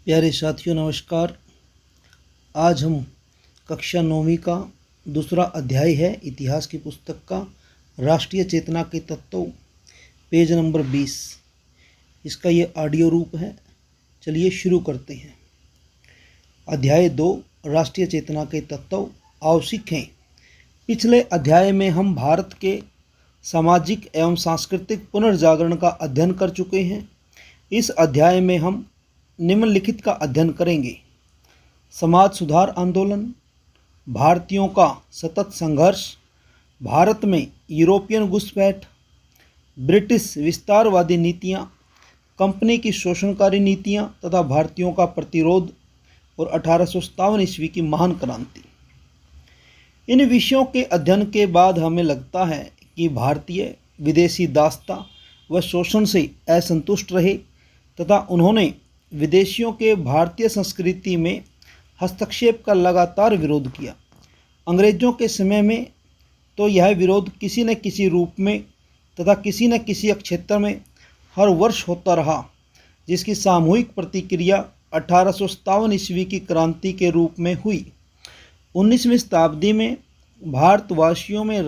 प्यारे साथियों नमस्कार। आज हम कक्षा 9वीं का दूसरा अध्याय है इतिहास की पुस्तक का राष्ट्रीय चेतना के तत्व, पेज नंबर 20। इसका ये ऑडियो रूप है। चलिए शुरू करते हैं। अध्याय 2 राष्ट्रीय चेतना के तत्व, आओ सीखें। पिछले अध्याय में हम भारत के सामाजिक एवं सांस्कृतिक पुनर्जागरण का अध्ययन कर चुके हैं। इस अध्याय में हम निम्नलिखित का अध्ययन करेंगे: समाज सुधार आंदोलन, भारतीयों का सतत संघर्ष, भारत में यूरोपियन घुसपैठ, ब्रिटिश विस्तारवादी नीतियाँ, कंपनी की शोषणकारी नीतियाँ तथा भारतीयों का प्रतिरोध और 1857 ईस्वी की महान क्रांति। इन विषयों के अध्ययन के बाद हमें लगता है कि भारतीय विदेशी दासता व शोषण से असंतुष्ट रहे तथा उन्होंने विदेशियों के भारतीय संस्कृति में हस्तक्षेप का लगातार विरोध किया। अंग्रेज़ों के समय में तो यह विरोध किसी न किसी रूप में तथा किसी न किसी क्षेत्र में हर वर्ष होता रहा, जिसकी सामूहिक प्रतिक्रिया 1857 ईस्वी की क्रांति के रूप में हुई। 19वीं शताब्दी में भारतवासियों में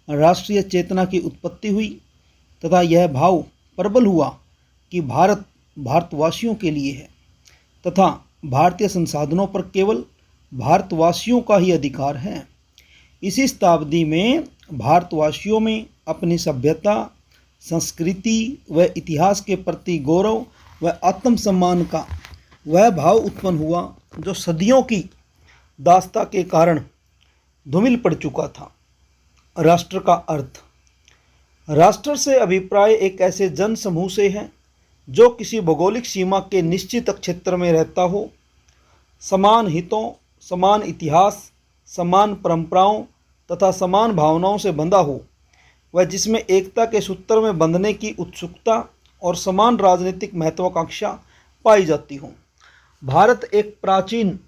राष्ट्रीय चेतना की उत्पत्ति हुई तथा यह भाव प्रबल हुआ कि भारत भारतवासियों के लिए है तथा भारतीय संसाधनों पर केवल भारतवासियों का ही अधिकार है। इसी शताब्दी में भारतवासियों में अपनी सभ्यता, संस्कृति व इतिहास के प्रति गौरव व आत्मसम्मान का वह भाव उत्पन्न हुआ जो सदियों की दासता के कारण धूमिल पड़ चुका था। राष्ट्र का अर्थ: राष्ट्र से अभिप्राय एक ऐसे जन समूह से है जो किसी भौगोलिक सीमा के निश्चित क्षेत्र में रहता हो, समान हितों, समान इतिहास, समान परंपराओं तथा समान भावनाओं से बंधा हो, वह जिसमें एकता के सूत्र में बंधने की उत्सुकता और समान राजनीतिक महत्वाकांक्षा पाई जाती हो। भारत एक प्राचीन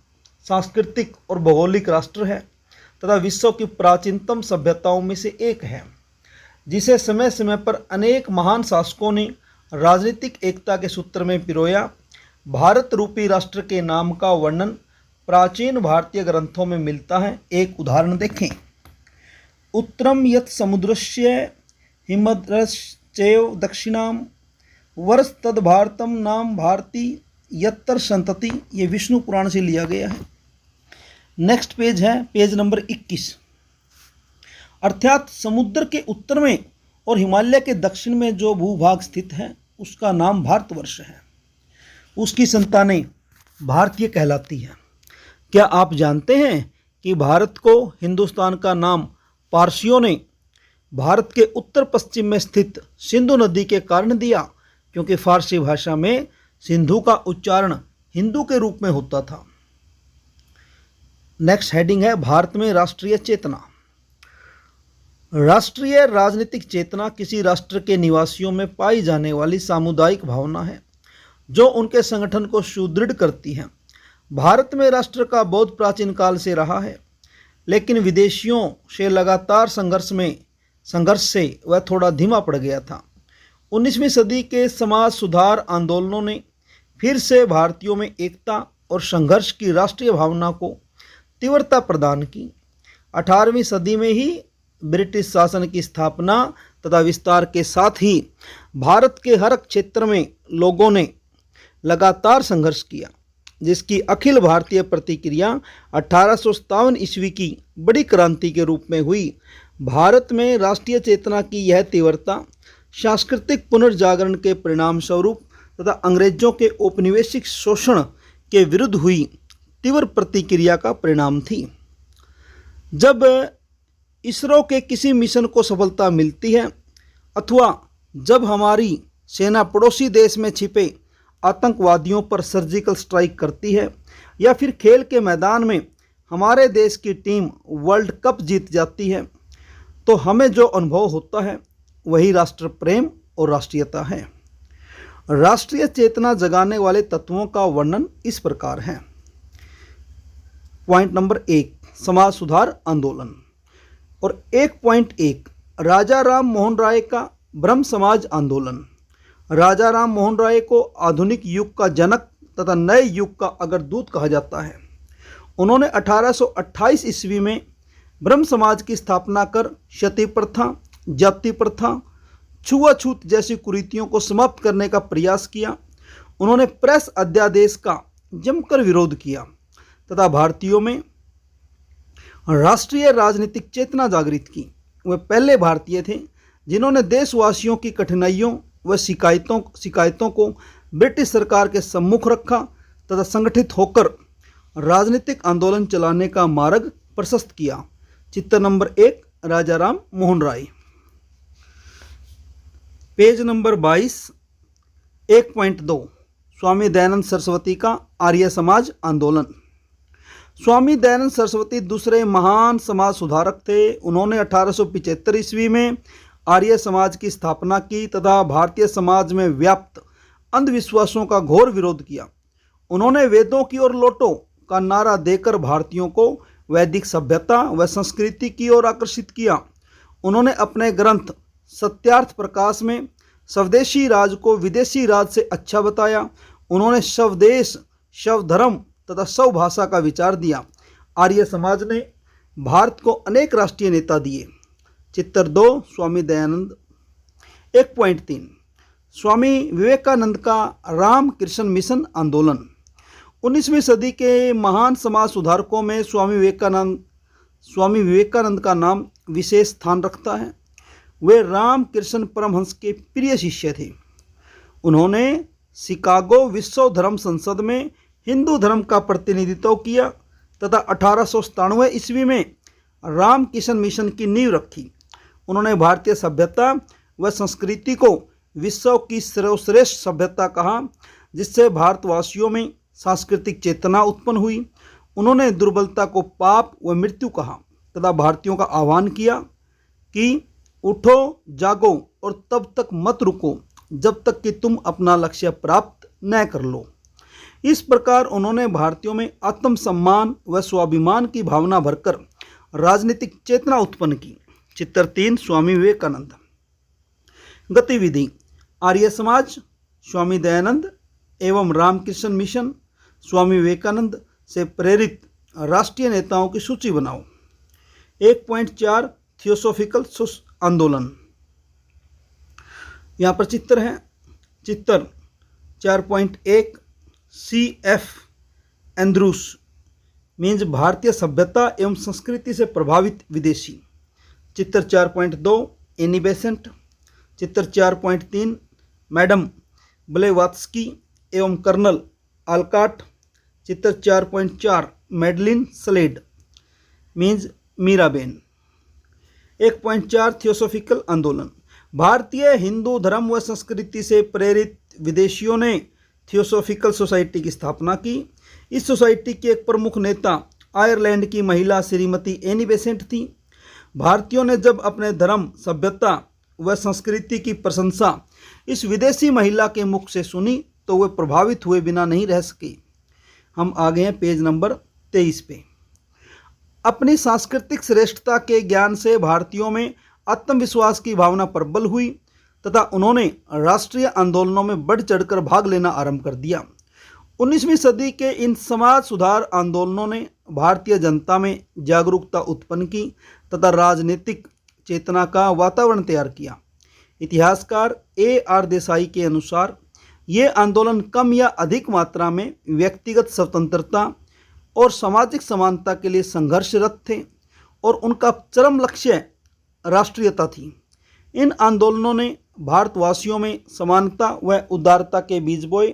सांस्कृतिक और भौगोलिक राष्ट्र है तथा विश्व की प्राचीनतम सभ्यताओं में से एक है, जिसे समय समय पर अनेक महान शासकों ने राजनीतिक एकता के सूत्र में पिरोया। भारत रूपी राष्ट्र के नाम का वर्णन प्राचीन भारतीय ग्रंथों में मिलता है। एक उदाहरण देखें: उत्तरम यत् समुद्रस्य हिमद्रश्चैव दक्षिणाम वर्ष तद भारतम नाम भारती यत्तर संतति। ये विष्णु पुराण से लिया गया है। नेक्स्ट पेज है पेज नंबर 21। अर्थात समुद्र के उत्तर में और हिमालय के दक्षिण में जो भूभाग स्थित है उसका नाम भारतवर्ष है। उसकी संतानें भारतीय कहलाती हैं। क्या आप जानते हैं कि भारत को हिंदुस्तान का नाम पारसियों ने भारत के उत्तर पश्चिम में स्थित सिंधु नदी के कारण दिया, क्योंकि फारसी भाषा में सिंधु का उच्चारण हिंदू के रूप में होता था। नेक्स्ट हेडिंग है भारत में राष्ट्रीय चेतना। राष्ट्रीय राजनीतिक चेतना किसी राष्ट्र के निवासियों में पाई जाने वाली सामुदायिक भावना है जो उनके संगठन को सुदृढ़ करती है। भारत में राष्ट्र का बोध प्राचीन काल से रहा है, लेकिन विदेशियों से लगातार संघर्ष से वह थोड़ा धीमा पड़ गया था। 19वीं सदी के समाज सुधार आंदोलनों ने फिर से भारतीयों में एकता और संघर्ष की राष्ट्रीय भावना को तीव्रता प्रदान की। 18वीं सदी में ही ब्रिटिश शासन की स्थापना तथा विस्तार के साथ ही भारत के हर क्षेत्र में लोगों ने लगातार संघर्ष किया, जिसकी अखिल भारतीय प्रतिक्रिया 1857 ईस्वी की बड़ी क्रांति के रूप में हुई। भारत में राष्ट्रीय चेतना की यह तीव्रता सांस्कृतिक पुनर्जागरण के परिणाम स्वरूप तथा अंग्रेजों के औपनिवेशिक शोषण के विरुद्ध हुई तीव्र प्रतिक्रिया का परिणाम थी। जब इसरो के किसी मिशन को सफलता मिलती है अथवा जब हमारी सेना पड़ोसी देश में छिपे आतंकवादियों पर सर्जिकल स्ट्राइक करती है, या फिर खेल के मैदान में हमारे देश की टीम वर्ल्ड कप जीत जाती है, तो हमें जो अनुभव होता है वही राष्ट्र प्रेम और राष्ट्रीयता है। राष्ट्रीय चेतना जगाने वाले तत्वों का वर्णन इस प्रकार है। पॉइंट नंबर 1 समाज सुधार आंदोलन और 1.1 राजा राम मोहन राय का ब्रह्म समाज आंदोलन। राजा राम मोहन राय को आधुनिक युग का जनक तथा नए युग का अग्रदूत कहा जाता है। उन्होंने 1828 ईस्वी में ब्रह्म समाज की स्थापना कर सती प्रथा, जाति प्रथा, छुआछूत जैसी कुरीतियों को समाप्त करने का प्रयास किया। उन्होंने प्रेस अध्यादेश का जमकर विरोध किया तथा भारतीयों में राष्ट्रीय राजनीतिक चेतना जागृत की। वे पहले भारतीय थे जिन्होंने देशवासियों की कठिनाइयों व शिकायतों को ब्रिटिश सरकार के सम्मुख रखा तथा संगठित होकर राजनीतिक आंदोलन चलाने का मार्ग प्रशस्त किया। चित्र नंबर 1, राजा राम मोहन राय। पेज नंबर 22, 1.2 स्वामी दयानंद सरस्वती का आर्य समाज आंदोलन। स्वामी दयानंद सरस्वती दूसरे महान समाज सुधारक थे। उन्होंने 1875 ईस्वी में आर्य समाज की स्थापना की तथा भारतीय समाज में व्याप्त अंधविश्वासों का घोर विरोध किया। उन्होंने वेदों की ओर लौटो का नारा देकर भारतीयों को वैदिक सभ्यता व संस्कृति की ओर आकर्षित किया। उन्होंने अपने ग्रंथ सत्यार्थ प्रकाश में स्वदेशी राज को विदेशी राज से अच्छा बताया। उन्होंने स्वदेश, स्वधर्म तथा स्वभाषा का विचार दिया। आर्य समाज ने भारत को अनेक राष्ट्रीय नेता दिए। चित्र 2, स्वामी दयानंद। 1.3 स्वामी विवेकानंद का रामकृष्ण मिशन आंदोलन। 19वीं सदी के महान समाज सुधारकों में स्वामी विवेकानंद का नाम विशेष स्थान रखता है। वे रामकृष्ण परमहंस के प्रिय शिष्य थे। उन्होंने शिकागो विश्व धर्म संसद में हिंदू धर्म का प्रतिनिधित्व किया तथा 1897 ईस्वी में रामकृष्ण मिशन की नींव रखी। उन्होंने भारतीय सभ्यता व संस्कृति को विश्व की सर्वश्रेष्ठ सभ्यता कहा, जिससे भारतवासियों में सांस्कृतिक चेतना उत्पन्न हुई। उन्होंने दुर्बलता को पाप व मृत्यु कहा तथा भारतीयों का आह्वान किया कि उठो, जागो और तब तक मत रुको जब तक कि तुम अपना लक्ष्य प्राप्त न कर लो। इस प्रकार उन्होंने भारतीयों में आत्मसम्मान व स्वाभिमान की भावना भरकर राजनीतिक चेतना उत्पन्न की। चित्र 3, स्वामी विवेकानंद। गतिविधि: आर्य समाज, स्वामी दयानंद एवं रामकृष्ण मिशन, स्वामी विवेकानंद से प्रेरित राष्ट्रीय नेताओं की सूची बनाओ। 1.4 थियोसॉफिकल आंदोलन। यहाँ पर चित्र है। चित्र 4.1 C.F. एंड्रूस मीन्स भारतीय सभ्यता एवं संस्कृति से प्रभावित विदेशी। चित्र 4.2 एनी बेसेंट। चित्र 4.3 मैडम ब्लेवात्स्की एवं कर्नल आलकाट। चित्र 4.4 मैडलिन सलेड मीन्स मीराबेन। 1.4 थियोसॉफिकल आंदोलन। भारतीय हिंदू धर्म व संस्कृति से प्रेरित विदेशियों ने थियोसॉफिकल सोसाइटी की स्थापना की। इस सोसाइटी की एक प्रमुख नेता आयरलैंड की महिला श्रीमती एनी बेसेंट थी। भारतीयों ने जब अपने धर्म, सभ्यता व संस्कृति की प्रशंसा इस विदेशी महिला के मुख से सुनी तो वे प्रभावित हुए बिना नहीं रह सके। हम आ गए हैं पेज नंबर 23 पे। अपनी सांस्कृतिक श्रेष्ठता के ज्ञान से भारतीयों में आत्मविश्वास की भावना प्रबल हुई तथा उन्होंने राष्ट्रीय आंदोलनों में बढ़ चढ़कर भाग लेना आरंभ कर दिया। 19वीं सदी के इन समाज सुधार आंदोलनों ने भारतीय जनता में जागरूकता उत्पन्न की तथा राजनीतिक चेतना का वातावरण तैयार किया। इतिहासकार A.R. देसाई के अनुसार ये आंदोलन कम या अधिक मात्रा में व्यक्तिगत स्वतंत्रता और सामाजिक समानता के लिए संघर्षरत थे और उनका चरम लक्ष्य राष्ट्रीयता थी। इन आंदोलनों ने भारतवासियों में समानता व उदारता के बीज बोए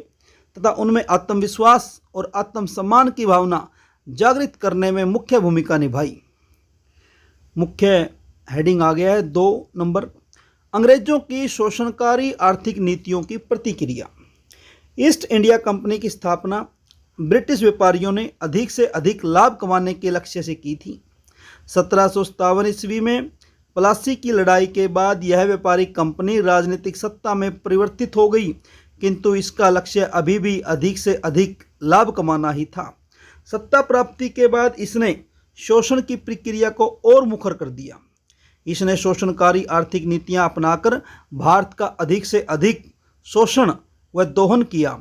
तथा उनमें आत्मविश्वास और आत्मसम्मान की भावना जागृत करने में मुख्य भूमिका निभाई। मुख्य हेडिंग आ गया है 2 नंबर। अंग्रेजों की शोषणकारी आर्थिक नीतियों की प्रतिक्रिया। ईस्ट इंडिया कंपनी की स्थापना ब्रिटिश व्यापारियों ने अधिक से अधिक लाभ कमाने के लक्ष्य से की थी। 1757 ईस्वी में प्लासी की लड़ाई के बाद यह व्यापारिक कंपनी राजनीतिक सत्ता में परिवर्तित हो गई, किंतु इसका लक्ष्य अभी भी अधिक से अधिक लाभ कमाना ही था। सत्ता प्राप्ति के बाद इसने शोषण की प्रक्रिया को और मुखर कर दिया। इसने शोषणकारी आर्थिक नीतियां अपनाकर भारत का अधिक से अधिक शोषण व दोहन किया।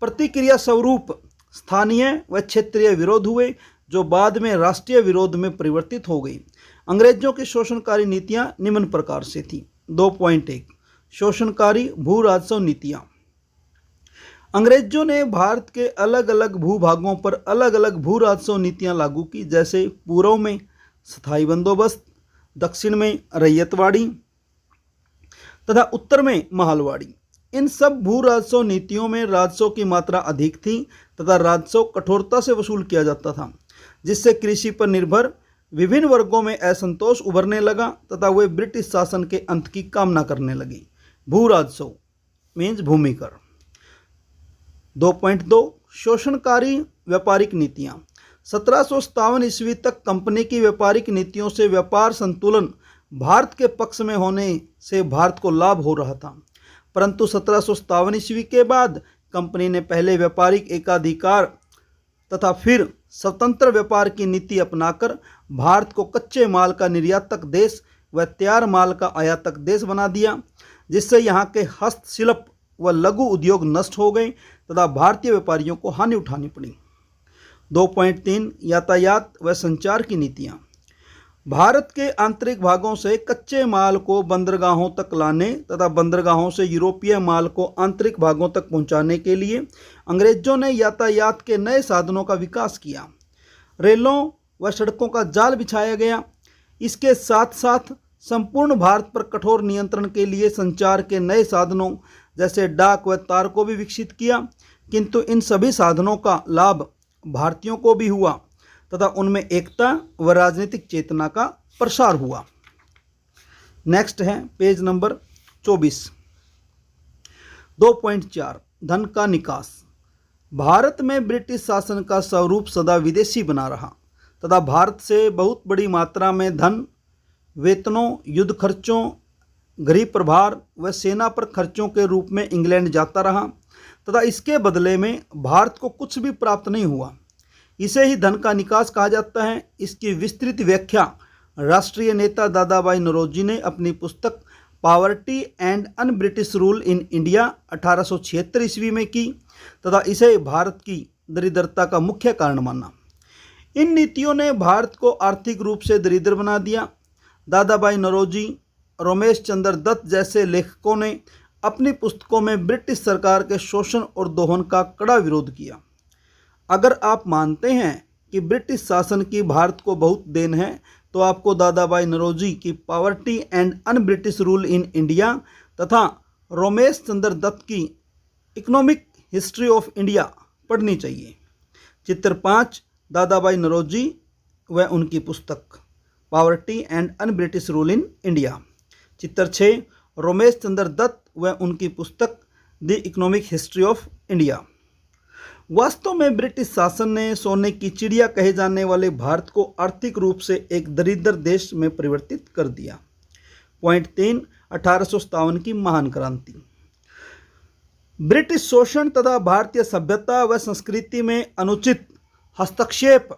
प्रतिक्रिया स्वरूप स्थानीय व क्षेत्रीय विरोध हुए जो बाद में राष्ट्रीय विरोध में परिवर्तित हो गई। अंग्रेजों की शोषणकारी नीतियां निम्न प्रकार से थी। 2.1 शोषणकारी भू राजस्व नीतियां। अंग्रेजों ने भारत के अलग अलग भूभागों पर अलग अलग भू राजस्व नीतियां लागू की, जैसे पूर्व में स्थायी बंदोबस्त, दक्षिण में रैयतवाड़ी तथा उत्तर में महलवाड़ी। इन सब भू राजस्व नीतियों में राजस्व की मात्रा अधिक थी तथा राजस्व कठोरता से वसूल किया जाता था, जिससे कृषि पर निर्भर विभिन्न वर्गों में असंतोष उभरने लगा तथा वे ब्रिटिश शासन के अंत की कामना करने लगे। भू राजस्व मीन्स भूमि कर। 2.2 शोषणकारी व्यापारिक नीतियां। 1757 ईस्वी तक कंपनी की व्यापारिक नीतियों से व्यापार संतुलन भारत के पक्ष में होने से भारत को लाभ हो रहा था, परंतु 1757 ईस्वी के बाद कंपनी ने पहले व्यापारिक एकाधिकार तथा फिर स्वतंत्र व्यापार की नीति अपनाकर भारत को कच्चे माल का निर्यातक देश व तैयार माल का आयातक देश बना दिया, जिससे यहाँ के हस्तशिल्प व लघु उद्योग नष्ट हो गए तथा भारतीय व्यापारियों को हानि उठानी पड़ी। 2.3 यातायात व संचार की नीतियाँ। भारत के आंतरिक भागों से कच्चे माल को बंदरगाहों तक लाने तथा बंदरगाहों से यूरोपीय माल को आंतरिक भागों तक पहुंचाने के लिए अंग्रेजों ने यातायात के नए साधनों का विकास किया। रेलों व सड़कों का जाल बिछाया गया। इसके साथ साथ संपूर्ण भारत पर कठोर नियंत्रण के लिए संचार के नए साधनों जैसे डाक व तार को भी विकसित किया, किंतु इन सभी साधनों का लाभ भारतीयों को भी हुआ तथा उनमें एकता व राजनीतिक चेतना का प्रसार हुआ। नेक्स्ट है पेज नंबर 24। 2.4 धन का निकास। भारत में ब्रिटिश शासन का स्वरूप सदा विदेशी बना रहा तथा भारत से बहुत बड़ी मात्रा में धन वेतनों, युद्ध खर्चों, गरीब प्रभार व सेना पर खर्चों के रूप में इंग्लैंड जाता रहा तथा इसके बदले में भारत को कुछ भी प्राप्त नहीं हुआ। इसे ही धन का निकास कहा जाता है। इसकी विस्तृत व्याख्या राष्ट्रीय नेता दादाभाई नौरोजी ने अपनी पुस्तक poverty and un British rule in India 1876 ईस्वी में की तथा इसे भारत की दरिद्रता का मुख्य कारण माना। इन नीतियों ने भारत को आर्थिक रूप से दरिद्र बना दिया। दादाभाई नौरोजी, रमेश चंद्र दत्त जैसे लेखकों ने अपनी पुस्तकों में ब्रिटिश सरकार के शोषण और दोहन का कड़ा विरोध किया। अगर आप मानते हैं कि ब्रिटिश शासन की भारत को बहुत देन है, तो आपको दादाभाई नौरोजी की poverty and un British rule in India तथा रमेश चंद्र दत्त की इकोनॉमिक हिस्ट्री ऑफ इंडिया पढ़नी चाहिए। चित्र 5 दादाभाई नौरोजी व उनकी पुस्तक poverty and un British rule in India. चित्र 6 रमेश चंद्र दत्त व उनकी पुस्तक the economic history of India. वास्तव में ब्रिटिश शासन ने सोने की चिड़िया कहे जाने वाले भारत को आर्थिक रूप से एक दरिद्र देश में परिवर्तित कर दिया। पॉइंट 3 1857 की महान क्रांति। ब्रिटिश शोषण तथा भारतीय सभ्यता व संस्कृति में अनुचित हस्तक्षेप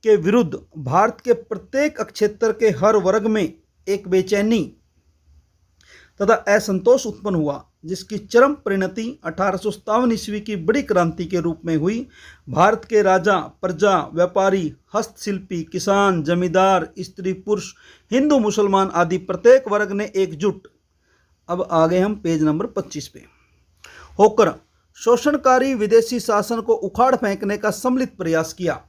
के विरुद्ध भारत के प्रत्येक क्षेत्र के हर वर्ग में एक बेचैनी तथा असंतोष उत्पन्न हुआ, जिसकी चरम परिणति 1857 ईस्वी की बड़ी क्रांति के रूप में हुई। भारत के राजा, प्रजा, व्यापारी, हस्तशिल्पी, किसान, जमींदार, स्त्री पुरुष, हिंदू मुसलमान आदि प्रत्येक वर्ग ने एकजुट, अब आ गए हम पेज नंबर 25 पे, होकर शोषणकारी विदेशी शासन को उखाड़ फेंकने का सम्मिलित प्रयास किया।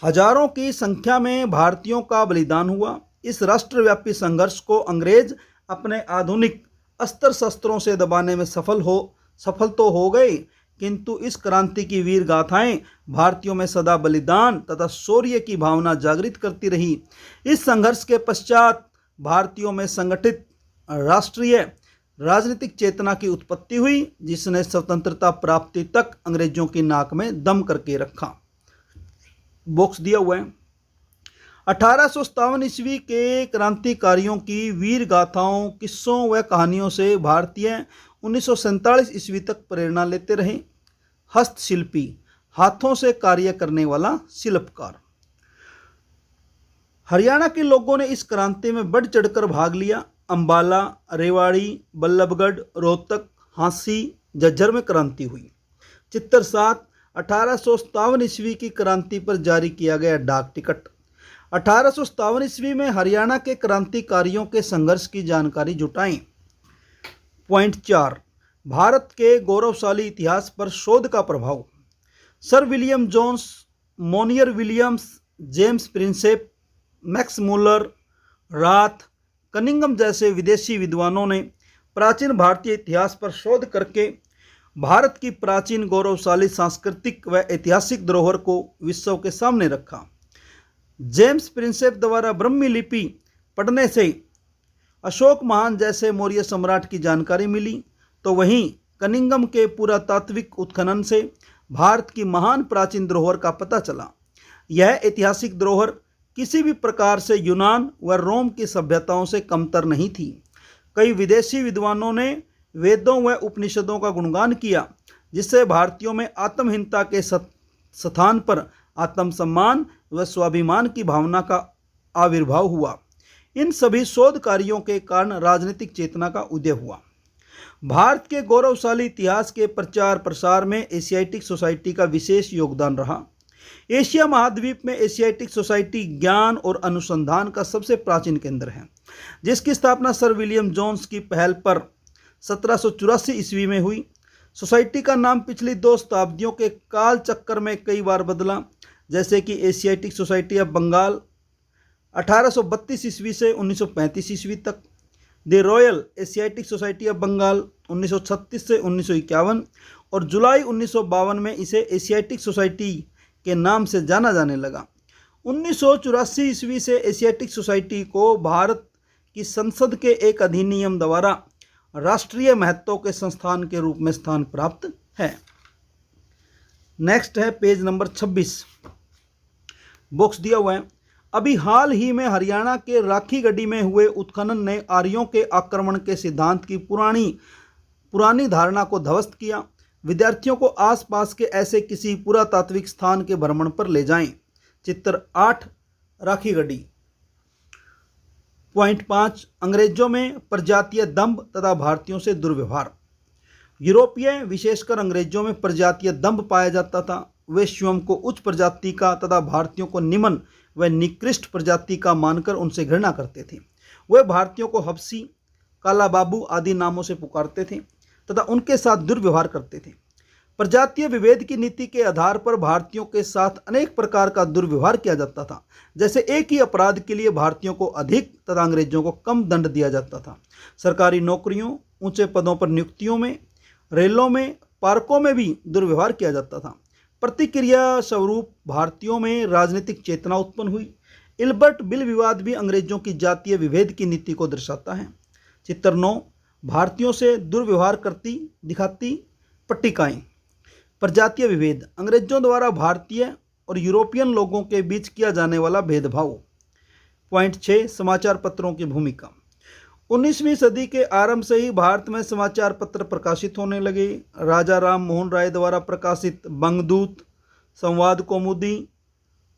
हजारों की संख्या में भारतीयों का बलिदान हुआ। इस राष्ट्रव्यापी संघर्ष को अंग्रेज अपने आधुनिक अस्त्र शस्त्रों से दबाने में सफल तो हो गए, किंतु इस क्रांति की वीर गाथाएं भारतीयों में सदा बलिदान तथा शौर्य की भावना जागृत करती रही। इस संघर्ष के पश्चात भारतीयों में संगठित राष्ट्रीय राजनीतिक चेतना की उत्पत्ति हुई, जिसने स्वतंत्रता प्राप्ति तक अंग्रेजों की नाक में दम करके रखा। बॉक्स दिया हुआ है। 1857 ईस्वी के क्रांतिकारियों की वीर गाथाओं, किस्सों व कहानियों से भारतीय 1947 ईस्वी तक प्रेरणा लेते रहे। हस्तशिल्पी, हाथों से कार्य करने वाला शिल्पकार। हरियाणा के लोगों ने इस क्रांति में बढ़ चढ़कर भाग लिया। अंबाला, रेवाड़ी, बल्लभगढ़, रोहतक, हाँसी झज्जर में क्रांति हुई। चित्र 7, 1857 ईस्वी की क्रांति पर जारी किया गया डाक टिकट। 1857 ईस्वी में हरियाणा के क्रांतिकारियों के संघर्ष की जानकारी जुटाएं। पॉइंट 4, भारत के गौरवशाली इतिहास पर शोध का प्रभाव। Sir William Jones, Monier Williams, James Prinsep, Max Muller, Roth, Cunningham जैसे विदेशी विद्वानों ने प्राचीन भारतीय इतिहास पर शोध करके भारत की प्राचीन गौरवशाली सांस्कृतिक व ऐतिहासिक धरोहर को विश्व के सामने रखा। जेम्स प्रिंसेप द्वारा ब्रह्मी लिपि पढ़ने से अशोक महान जैसे मौर्य सम्राट की जानकारी मिली, तो वहीं कनिंगम के पुरातात्विक उत्खनन से भारत की महान प्राचीन धरोहर का पता चला। यह ऐतिहासिक धरोहर किसी भी प्रकार से यूनान व रोम की सभ्यताओं से कमतर नहीं थी। कई विदेशी विद्वानों ने वेदों व उपनिषदों का गुणगान किया, जिससे भारतीयों में आत्महीनता के स्थान पर आत्मसम्मान व स्वाभिमान की भावना का आविर्भाव हुआ। इन सभी शोध कार्यों के कारण राजनीतिक चेतना का उदय हुआ। भारत के गौरवशाली इतिहास के प्रचार प्रसार में एशियाटिक सोसाइटी का विशेष योगदान रहा। एशिया महाद्वीप में एशियाटिक सोसाइटी ज्ञान और अनुसंधान का सबसे प्राचीन केंद्र है, जिसकी स्थापना सर विलियम जोन्स की पहल पर 1784 ईस्वी में हुई। सोसाइटी का नाम पिछली 2 शताब्दियों के काल चक्कर में कई बार बदला, जैसे कि एशियाटिक सोसाइटी ऑफ बंगाल 1832 ईस्वी से 1935 ईस्वी तक, the Royal Asiatic Society of Bengal 1936 से 1951 और जुलाई 1952 में इसे एशियाटिक सोसाइटी के नाम से जाना जाने लगा। 1984 ईस्वी से एशियाटिक सोसाइटी को भारत की संसद के एक अधिनियम द्वारा राष्ट्रीय महत्व के संस्थान के रूप में स्थान प्राप्त है। नेक्स्ट है पेज नंबर 26, बॉक्स दिया हुआ है। अभी हाल ही में हरियाणा के राखीगढ़ी में हुए उत्खनन ने आर्यों के आक्रमण के सिद्धांत की पुरानी धारणा को ध्वस्त किया। विद्यार्थियों को आसपास के ऐसे किसी पुरातात्विक स्थान के भ्रमण पर ले जाएं। चित्र 8, राखीगढ़ी। पॉइंट 5, अंग्रेजों में प्रजातीय दंभ तथा भारतीयों से दुर्व्यवहार। यूरोपीय विशेषकर अंग्रेजों में प्रजातीय दंभ पाया जाता था। वे स्वयं को उच्च प्रजाति का तथा भारतीयों को निम्न व निकृष्ट प्रजाति का मानकर उनसे घृणा करते थे। वे भारतीयों को हबसी, काला बाबू आदि नामों से पुकारते थे तथा उनके साथ दुर्व्यवहार करते थे। प्रजातीय विभेद की नीति के आधार पर भारतीयों के साथ अनेक प्रकार का दुर्व्यवहार किया जाता था। जैसे एक ही अपराध के लिए भारतीयों को अधिक तथा अंग्रेजों को कम दंड दिया जाता था। सरकारी नौकरियों, ऊंचे पदों पर नियुक्तियों में, रेलों में, पार्कों में भी दुर्व्यवहार किया जाता था। प्रतिक्रिया स्वरूप भारतीयों में राजनीतिक चेतना उत्पन्न हुई। इल्बर्ट बिल विवाद भी अंग्रेजों की जातीय विभेद की नीति को दर्शाता है। चित्र 9, भारतीयों से दुर्व्यवहार करती दिखाती पट्टिकाएं। प्रजातीय विभेद, अंग्रेजों द्वारा भारतीय और यूरोपियन लोगों के बीच किया जाने वाला भेदभाव। पॉइंट 6, समाचार पत्रों की भूमिका। 19वीं सदी के आरंभ से ही भारत में समाचार पत्र प्रकाशित होने लगे। राजा राम मोहन राय द्वारा प्रकाशित बंगदूत, संवाद कौमुदी,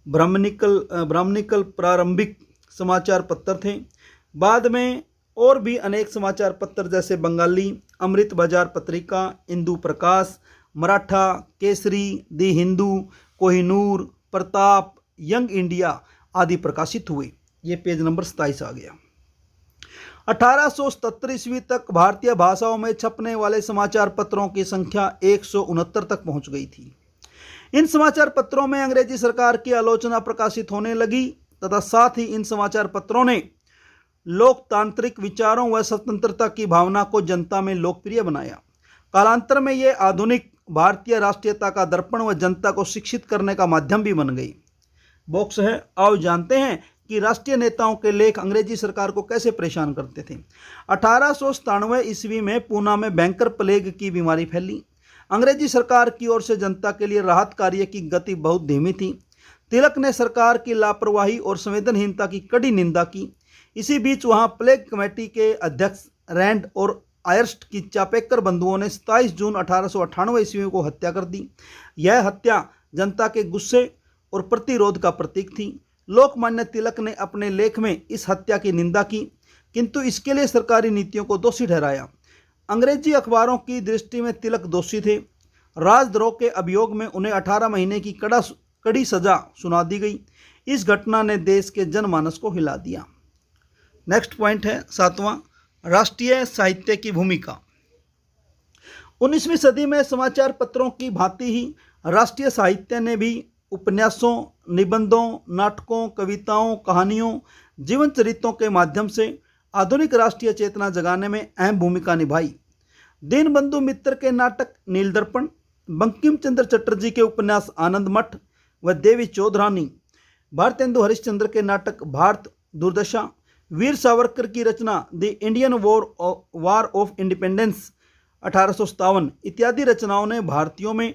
ब्राह्मणिकल प्रारंभिक समाचार पत्र थे। बाद में और भी अनेक समाचार पत्र जैसे बंगाली, अमृत बाजार पत्रिका, इंदु प्रकाश, मराठा, केसरी, दी हिंदू, कोहिनूर, प्रताप, यंग इंडिया आदि प्रकाशित हुए। ये पेज नंबर 27 आ गया। 1877 ईस्वी तक भारतीय भाषाओं में छपने वाले समाचार पत्रों की संख्या 169 तक पहुंच गई थी। इन समाचार पत्रों में अंग्रेजी सरकार की आलोचना प्रकाशित होने लगी तथा साथ ही इन समाचार पत्रों ने लोकतांत्रिक विचारों व स्वतंत्रता की भावना को जनता में लोकप्रिय बनाया। कालांतर में ये आधुनिक भारतीय राष्ट्रीयता का दर्पण व जनता को शिक्षित करने का माध्यम भी बन गई। बॉक्स है, आओ जानते हैं कि राष्ट्रीय नेताओं के लेख अंग्रेजी सरकार को कैसे परेशान करते थे। 1897 ईस्वी में पूना में बैंकर प्लेग की बीमारी फैली। अंग्रेजी सरकार की ओर से जनता के लिए राहत कार्य की गति बहुत धीमी थी। तिलक ने सरकार की लापरवाही और संवेदनहीनता की कड़ी निंदा की। इसी बीच वहां प्लेग कमेटी के अध्यक्ष रैंड और आयर्स्ट की चापेकर बंधुओं ने 27 जून 1898 ईस्वी को हत्या कर दी। यह हत्या जनता के गुस्से और प्रतिरोध का प्रतीक थी। लोकमान्य तिलक ने अपने लेख में इस हत्या की निंदा की, किंतु इसके लिए सरकारी नीतियों को दोषी ठहराया। अंग्रेजी अखबारों की दृष्टि में तिलक दोषी थे। राजद्रोह के अभियोग में उन्हें 18 महीने की कड़ी सजा सुना दी गई। इस घटना ने देश के जनमानस को हिला दिया। नेक्स्ट पॉइंट है 7वां, राष्ट्रीय साहित्य की भूमिका। 19वीं सदी में समाचार पत्रों की भांति ही राष्ट्रीय साहित्य ने भी उपन्यासों, निबंधों, नाटकों, कविताओं, कहानियों, जीवन चरित्रों के माध्यम से आधुनिक राष्ट्रीय चेतना जगाने में अहम भूमिका निभाई। दीनबंधु मित्र के नाटक नीलदर्पण, बंकिम चंद्र चटर्जी के उपन्यास आनंद मठ व देवी चौधरानी, भारतेंदु हरिश्चंद्र के नाटक भारत दुर्दशा, वीर सावरकर की रचना the Indian war of independence 1857 इत्यादि रचनाओं ने भारतीयों में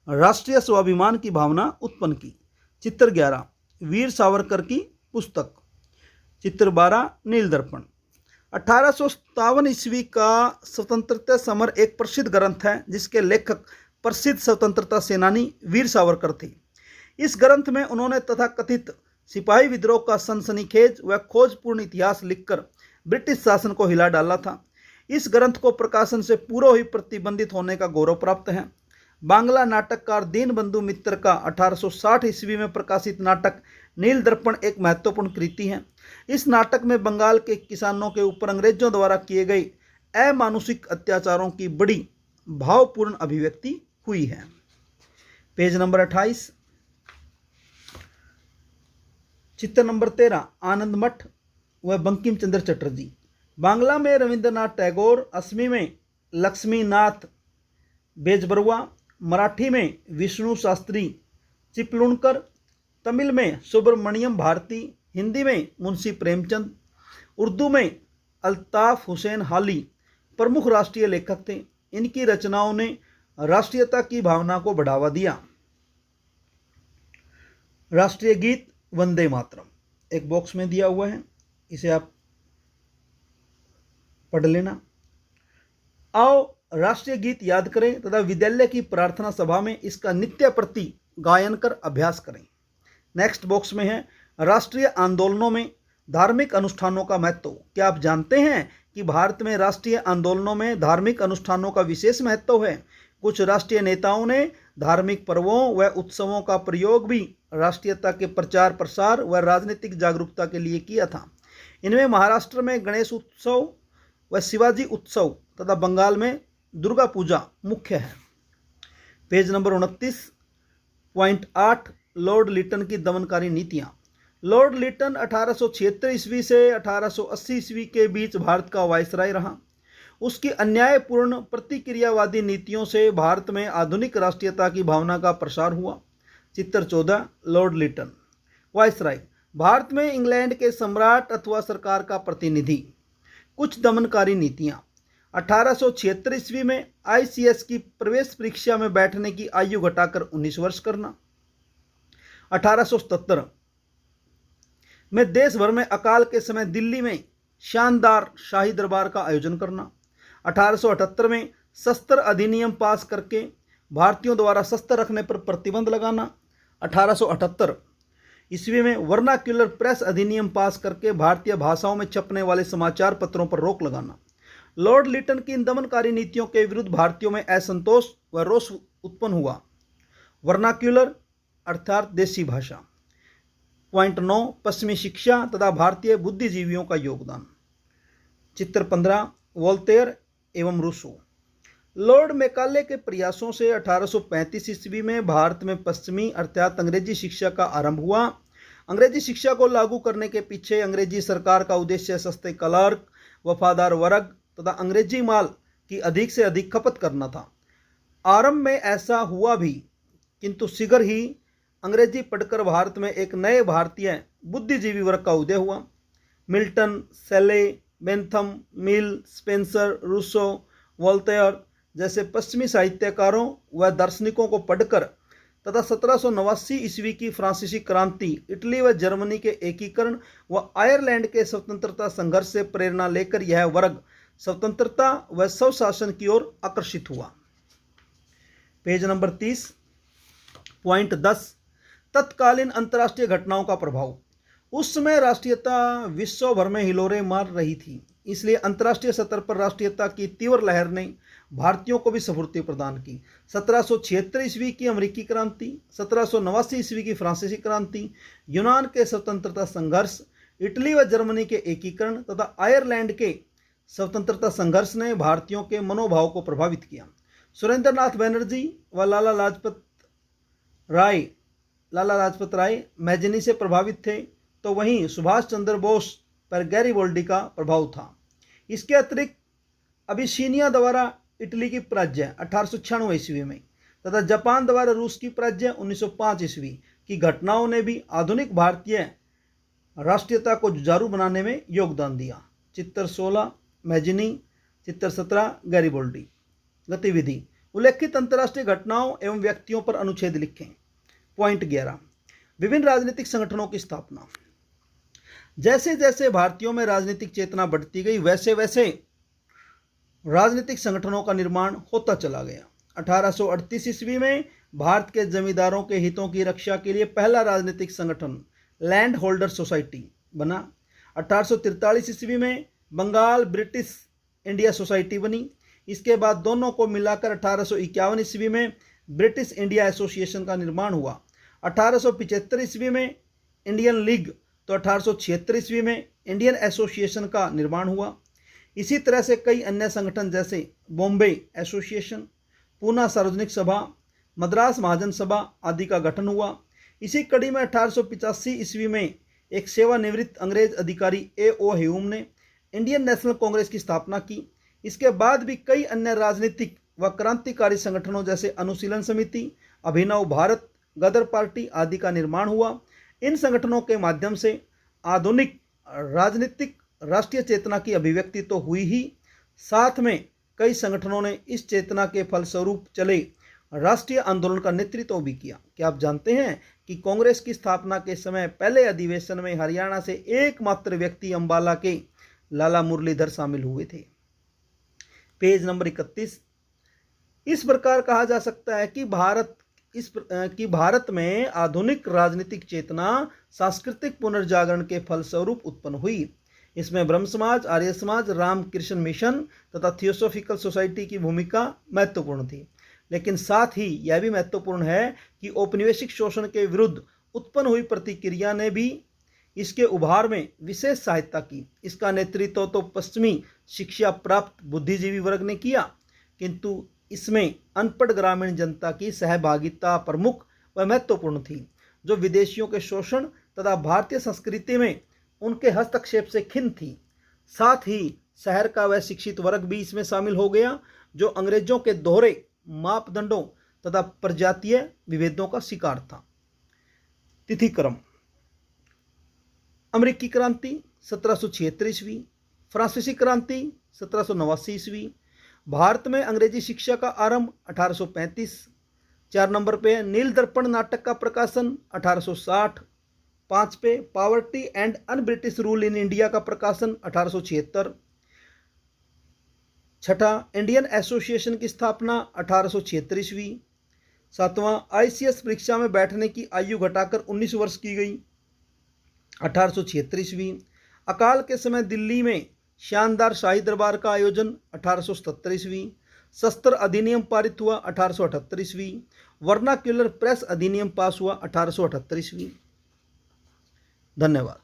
राष्ट्रीय स्वाभिमान की भावना उत्पन्न की। चित्र 11 वीर सावरकर की पुस्तक। चित्र 12 नीलदर्पण। 1857 ईस्वी का स्वतंत्रता समर एक प्रसिद्ध ग्रंथ है जिसके लेखक प्रसिद्ध स्वतंत्रता सेनानी वीर सावरकर थे। इस ग्रंथ में उन्होंने तथाकथित सिपाही विद्रोह का सनसनीखेज व खोजपूर्ण इतिहास लिखकर ब्रिटिश शासन को हिला डाला था। इस ग्रंथ को प्रकाशन से पूर्व ही प्रतिबंधित होने का गौरव प्राप्त है। बांग्ला नाटककार दीनबंधु मित्र का 1860 ईस्वी में प्रकाशित नाटक नीलदर्पण एक महत्वपूर्ण कृति है। इस नाटक में बंगाल के किसानों के ऊपर अंग्रेजों द्वारा किए गए अमानुषिक अत्याचारों की बड़ी भावपूर्ण अभिव्यक्ति हुई है। Page number 28। चित्र नंबर 13 आनंद मठ व बंकिम चंद्र चटर्जी। बांग्ला में रविंद्रनाथ टैगोर, असमी में लक्ष्मीनाथ बेजबरुआ, मराठी में विष्णु शास्त्री चिपलुणकर, तमिल में सुब्रमण्यम भारती, हिंदी में मुंशी प्रेमचंद, उर्दू में अल्ताफ हुसैन हाली प्रमुख राष्ट्रीय लेखक थे। इनकी रचनाओं ने राष्ट्रीयता की भावना को बढ़ावा दिया। राष्ट्रीय गीत वंदे मातरम एक बॉक्स में दिया हुआ है, इसे आप पढ़ लेना। आओ राष्ट्रीय गीत याद करें तथा विद्यालय की प्रार्थना सभा में इसका नित्य प्रति गायन कर अभ्यास करें। नेक्स्ट बॉक्स में है राष्ट्रीय आंदोलनों में धार्मिक अनुष्ठानों का महत्व। क्या आप जानते हैं कि भारत में राष्ट्रीय आंदोलनों में धार्मिक अनुष्ठानों का विशेष महत्व है? कुछ राष्ट्रीय नेताओं ने धार्मिक पर्वों व उत्सवों का प्रयोग भी राष्ट्रीयता के प्रचार प्रसार व राजनीतिक जागरूकता के लिए किया था। इनमें महाराष्ट्र में गणेश उत्सव व शिवाजी उत्सव तथा बंगाल में दुर्गा पूजा मुख्य है। पेज नंबर 29.8 लॉर्ड लिटन की दमनकारी नीतियां। लॉर्ड लिटन 1876 ईस्वी से 1880 ईस्वी के बीच भारत का वायसराय रहा। उसकी अन्यायपूर्ण प्रतिक्रियावादी नीतियों से भारत में आधुनिक राष्ट्रीयता की भावना का प्रसार हुआ। चित्र 14 लॉर्ड लिटन वायसराय। भारत में इंग्लैंड के सम्राट अथवा सरकार का प्रतिनिधि। कुछ दमनकारी नीतियां। 1876 ईस्वी में ICS की प्रवेश परीक्षा में बैठने की आयु घटाकर 19 वर्ष करना। 1877 में देश भर में अकाल के समय दिल्ली में शानदार शाही दरबार का आयोजन करना। 1878 में शस्त्र अधिनियम पास करके भारतीयों द्वारा शस्त्र रखने पर प्रतिबंध लगाना। 1878 ईस्वी में वर्नाक्युलर प्रेस अधिनियम पास करके भारतीय भाषाओं में छपने वाले समाचार पत्रों पर रोक लगाना। लॉर्ड लिटन की इन दमनकारी नीतियों के विरुद्ध भारतीयों में असंतोष व रोष उत्पन्न हुआ। वर्नाक्युलर अर्थात देसी भाषा। पॉइंट 9 पश्चिमी शिक्षा तथा भारतीय बुद्धिजीवियों का योगदान। चित्र 15 वोल्टेयर एवं रूसो। लॉर्ड मैकाले के प्रयासों से 1835 ईस्वी में भारत में पश्चिमी अर्थात अंग्रेजी शिक्षा का आरंभ हुआ। अंग्रेजी शिक्षा को लागू करने के पीछे अंग्रेजी सरकार का उद्देश्य सस्ते क्लर्क, वफादार वर्ग तथा अंग्रेजी माल की अधिक से अधिक खपत करना था। आरंभ में ऐसा हुआ भी, किंतु शीघ्र ही अंग्रेजी पढ़कर भारत में एक नए भारतीय बुद्धिजीवी वर्ग का उदय हुआ। मिल्टन, सेले, बेंथम, मिल, स्पेंसर, रूसो, वोल्टेयर जैसे पश्चिमी साहित्यकारों व दार्शनिकों को पढ़कर तथा 1789 ईस्वी की फ्रांसीसी क्रांति, इटली व जर्मनी के एकीकरण व आयरलैंड के स्वतंत्रता संघर्ष से प्रेरणा लेकर यह वर्ग स्वतंत्रता व स्वशासन की ओर आकर्षित हुआ। पेज नंबर 30 पॉइंट 10 तत्कालीन अंतर्राष्ट्रीय घटनाओं का प्रभाव। उस समय राष्ट्रीयता विश्व भर में हिलोरे मार रही थी। इसलिए अंतर्राष्ट्रीय स्तर पर राष्ट्रीयता की तीव्र लहर ने भारतीयों को भी स्फूर्ति प्रदान की। 1776 ईस्वी की अमेरिकी क्रांति, 1789 ईस्वी की फ्रांसीसी क्रांति, यूनान के स्वतंत्रता संघर्ष, इटली व जर्मनी के एकीकरण तथा आयरलैंड के स्वतंत्रता संघर्ष ने भारतीयों के मनोभाव को प्रभावित किया। सुरेंद्र नाथ बनर्जी व लाला लाजपत राय मैजनी से प्रभावित थे, तो वहीं सुभाष चंद्र बोस पर गैरिबोल्डी का प्रभाव था। इसके अतिरिक्त अबिसीनिया द्वारा इटली की पराजय 1896 ईस्वी में तथा जापान द्वारा रूस की पराजय 1905 ईस्वी की घटनाओं ने भी आधुनिक भारतीय राष्ट्रीयता को जुझारू बनाने में योगदान दिया। चित्र 16 मैजनी, चित्र 17 गैरिबोल्डी। गतिविधि: उल्लेखित अंतर्राष्ट्रीय घटनाओं एवं व्यक्तियों पर अनुच्छेद लिखें। पॉइंट 11, विभिन्न राजनीतिक संगठनों की स्थापना। जैसे जैसे भारतीयों में राजनीतिक चेतना बढ़ती गई, वैसे वैसे राजनीतिक संगठनों का निर्माण होता चला गया। 1838 ईस्वी में भारत के जमींदारों के हितों की रक्षा के लिए पहला राजनीतिक संगठन लैंड होल्डर सोसाइटी बना। 1843 ईस्वी में बंगाल ब्रिटिश इंडिया सोसाइटी बनी। इसके बाद दोनों को मिलाकर 1851 ईस्वी में ब्रिटिश इंडिया एसोसिएशन का निर्माण हुआ। 1875 ईस्वी में इंडियन लीग, तो 1876 ईस्वी में इंडियन एसोसिएशन का निर्माण हुआ। इसी तरह से कई अन्य संगठन जैसे बॉम्बे एसोसिएशन, पूना सार्वजनिक सभा, मद्रास महाजन सभा आदि का गठन हुआ। इसी कड़ी में 1885 ईस्वी में एक सेवानिवृत्त अंग्रेज अधिकारी A.O. ह्यूम ने इंडियन नेशनल कांग्रेस की स्थापना की। इसके बाद भी कई अन्य राजनीतिक व क्रांतिकारी संगठनों जैसे अनुशीलन समिति, अभिनव भारत, गदर पार्टी आदि का निर्माण हुआ। इन संगठनों के माध्यम से आधुनिक राजनीतिक राष्ट्रीय चेतना की अभिव्यक्ति तो हुई ही, साथ में कई संगठनों ने इस चेतना के फलस्वरूप चले राष्ट्रीय आंदोलन का नेतृत्व भी किया। क्या आप जानते हैं कि कांग्रेस की स्थापना के समय पहले अधिवेशन में हरियाणा से एकमात्र व्यक्ति अंबाला के लाला मुरलीधर शामिल हुए थे। Page number 31। इस प्रकार कहा जा सकता है कि भारत में आधुनिक राजनीतिक चेतना सांस्कृतिक पुनर्जागरण के फलस्वरूप उत्पन्न हुई। इसमें ब्रह्म समाज, आर्य समाज, रामकृष्ण मिशन तथा थियोसॉफिकल सोसाइटी की भूमिका महत्वपूर्ण थी। लेकिन साथ ही यह भी महत्वपूर्ण है कि औपनिवेशिक शोषण के विरुद्ध उत्पन्न हुई प्रतिक्रिया ने भी इसके उभार में विशेष सहायता की। इसका नेतृत्व तो पश्चिमी शिक्षा प्राप्त बुद्धिजीवी वर्ग ने किया, किंतु इसमें अनपढ़ ग्रामीण जनता की सहभागिता प्रमुख व महत्वपूर्ण थी, जो विदेशियों के शोषण तथा भारतीय संस्कृति में उनके हस्तक्षेप से खिन्न थी। साथ ही शहर का वह शिक्षित वर्ग भी इसमें शामिल हो गया, जो अंग्रेजों के दोहरे मापदंडों तथा प्रजातीय विभेदों का शिकार था। तिथिक्रम: अमेरिकी क्रांति 1776 ईस्वी, फ्रांसीसी क्रांति 1789 ईस्वी, भारत में अंग्रेजी शिक्षा का आरंभ 1835। 4 नंबर पे नील दर्पण नाटक का प्रकाशन 1860। 5 पे poverty and un British rule in India का प्रकाशन 1876। 6 इंडियन एसोसिएशन की स्थापना 1876 ईस्वी। 7वां ICS परीक्षा में बैठने की आयु घटाकर 19 वर्ष की गई 1876 ईस्वी। अकाल के समय दिल्ली में शानदार शाही दरबार का आयोजन 1877 ईस्वी। शस्त्र अधिनियम पारित हुआ 1878 ईस्वी। वर्नाक्युलर प्रेस अधिनियम पास हुआ 1878 ईस्वी। धन्यवाद।